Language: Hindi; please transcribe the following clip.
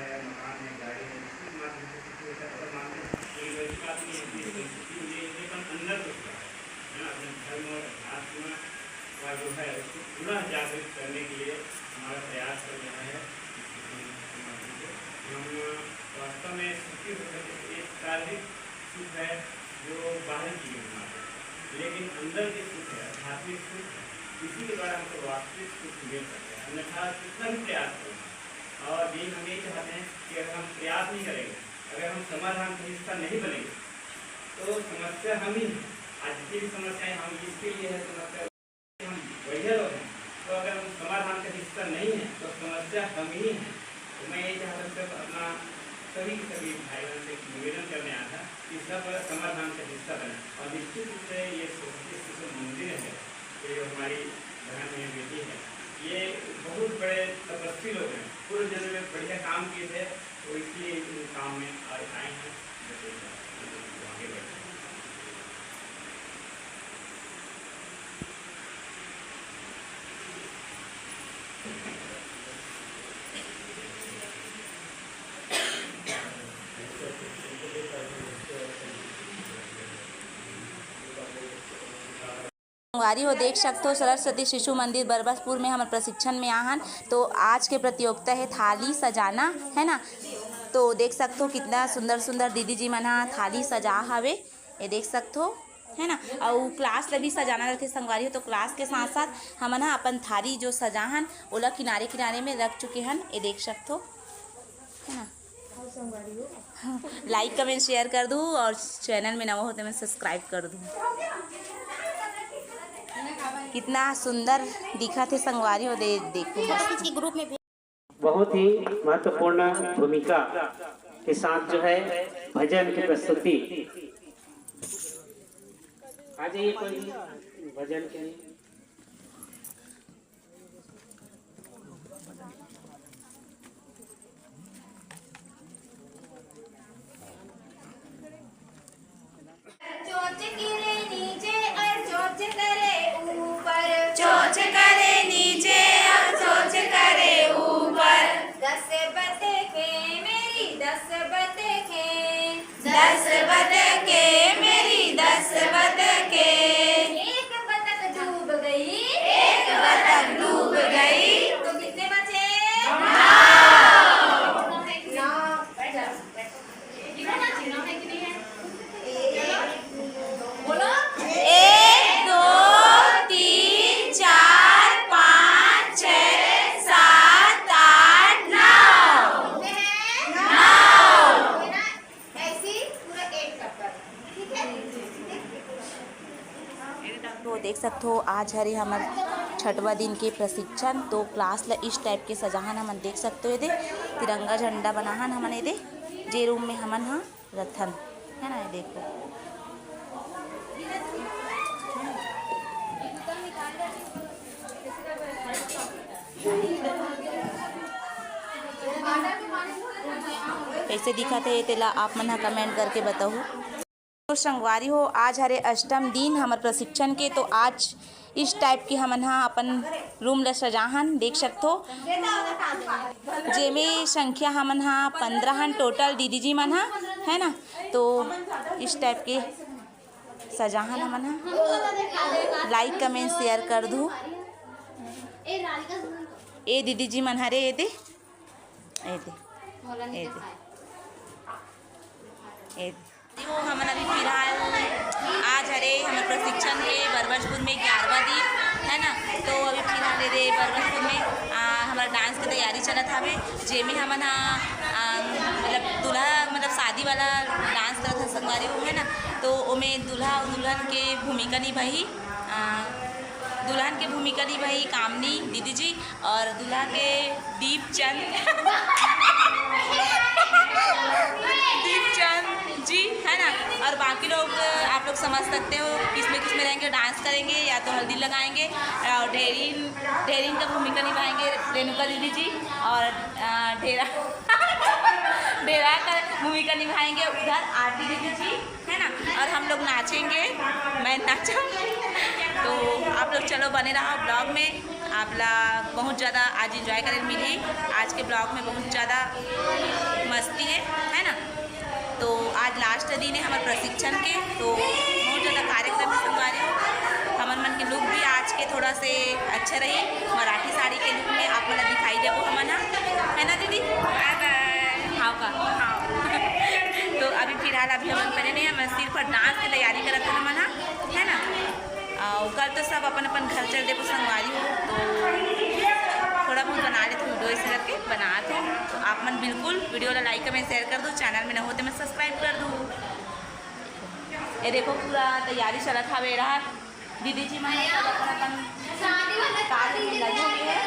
है, मकान है, गाड़ी है, इसके माध्यम से कुछ होता है मानते हैं, लेकिन वैसी बात नहीं है कि ये अपन अंदर कुछ है ना, अपने धर्म और आत्मा का जो है उसको पुनः जागृत करने के लिए हमारा प्रयास कर रहा है। हम वास्तव में सुखी होकर एक शारीरिक सुख है जो बाहर की बीमार है, लेकिन अंदर के सुख है, आध्यात्मिक सुख है, इसी के द्वारा हमको वास्तविक सुख मिल सकता है, अन्यथा कितना भी प्रयास करें। और ये हम ये चाहते हैं कि अगर हम प्रयास नहीं करेंगे, अगर हम समाधान का हिस्सा नहीं बनेंगे तो समस्या हम ही हैं। आज जितनी भी समस्याएं हम इसके लिए है समस्या हम वही लोग हैं, तो अगर हम समाधान का हिस्सा नहीं है तो समस्या हम ही हैं। तो मैं ये चाहता हूँ अपना सभी भाई बहन से निवेदन करने आया था कि सब समाधान का हिस्सा बने। और निश्चित रूप से ये जो मंदिर है, ये जो हमारी बहन है, बेटी है, ये बहुत बड़े तपस्वी लोग हैं, पूर्व जन्म में बढ़िया काम किए थे, तो इसलिए इस काम में आए हैं, आगे बढ़े। संगवारी हो देख सकते हो सरस्वती शिशु मंदिर बरबसपुर में हमारे प्रशिक्षण में आहन। तो आज के प्रतियोगिता है थाली सजाना, है ना। तो देख सकते हो कितना सुंदर सुंदर दीदी जी मन थाली सजा हवे, ये देख सकते हो, है ना। और क्लास ला भी सजाना रहते संगवारी हो, तो क्लास के साथ साथ हमन अपन थाली जो सजाहन ओला किनारे किनारे में रख चुके हन, ये देख सकते हो, है ना। लाइक कमेंट शेयर कर दूँ और चैनल में नवा होते मैं सब्सक्राइब कर दूँ। कितना सुंदर दिखा थे संगवारी हो, देखो ग्रुप में बहुत ही महत्वपूर्ण भूमिका के साथ जो है भजन की प्रस्तुति। आ जाइए कोई भजन के लिए। चोंच करे नीचे और चोंच करे ऊपर, 10 बतखे मेरी 10 बतखे, 10 बतखे मेरी 10 बतखे, एक बतख डूब गई, एक बतख डूब गई, तो कितने बचे? 9 है कि नहीं है? बोलो 1 2 3 4 5 6 7 8 9 ऐसी पूरा 8 टप्पर, ठीक है। तो देख सकते हो आज हरे हमार 6वां दिन के प्रशिक्षण। तो क्लास ला इस टाइप के सजाहन हमन देख सकते हो, ये दे तिरंगा झंडा बनाहन हमन, ये दे जे रूम में हमन हाँ रथन, है ना। ये देखो कैसे दिखा थे तेला आप मन कमेंट करके बताओ। तो संगवारी हो आज हरे अष्टम दिन हमारे प्रशिक्षण के। तो आज इस टाइप की हमन हाँ अपन रूम ला सजाहन देख सकते हो, जेमे संख्या हमन हाँ 15 टोटल दीदी जी मन हाँ, है ना। तो इस टाइप के सजाहन हमन हाँ, लाइक कमेंट शेयर कर दूँ। ए दीदी जी मन हरे, ये दे वो हमन अभी फिलहाल आज हरे हमारे प्रशिक्षण के बरबसपुर में 11वां दिन, है ना। तो अभी फिलहाल ये बरबसपुर में हमारा डांस की तैयारी चलत हवे, जेमे हमन मतलब दूल्हा मतलब शादी वाला डांस करत है संगवारी हो, है ना। तो ओमे दूल्हा और दुल्हन के भूमिका निभाई, दुल्हन के भूमिका निभाई कामनी दीदी जी, और दूल्हा के दीपचंद जी, है ना। और बाकी लोग आप लोग समझ सकते हो किसमें रहेंगे, डांस करेंगे या तो हल्दी लगाएंगे, और ढेरीन का भूमिका निभाएंगे रेणुका दीदी जी, और डेरा का भूमिका निभाएंगे उधर आरती दीदी जी, है ना। और हम लोग नाचेंगे, मैं नाचा। तो आप लोग चलो बने रहो ब्लॉग में। आपला बहुत ज़्यादा आज इंजॉय करे मिली। आज के ब्लॉग में बहुत ज़्यादा मस्ती है ना। तो आज लास्ट दिन है हमारे प्रशिक्षण के, तो बहुत ज़्यादा कार्यक्रम भी संगवा रहे हो। हमारे मन के लुक भी आज के थोड़ा से अच्छा रही, मराठी साड़ी के लुक में आप मतलब दिखाई देवो हमन, है ना दीदी? Bye bye. हाँ का हाँ तो अभी फिलहाल अभी हम पहले नहीं, हम सिर्फ डांस की तैयारी करते हैं हमन, है ना। और कल तो सब अपन अपन घर चल देखो संगवारी हो, तो थोड़ा बहुत बना लेते वीडियो ऐसे करके बनाते हैं। तो आप मन बिल्कुल वीडियो ला लाइक कमेंट शेयर कर दो, चैनल में न होते मैं सब्सक्राइब कर दूँ। ये देखो पूरा तैयारी चलत हवे रहा, दीदी जी मैं सब अपन अपन कार्य में लगी हुई है।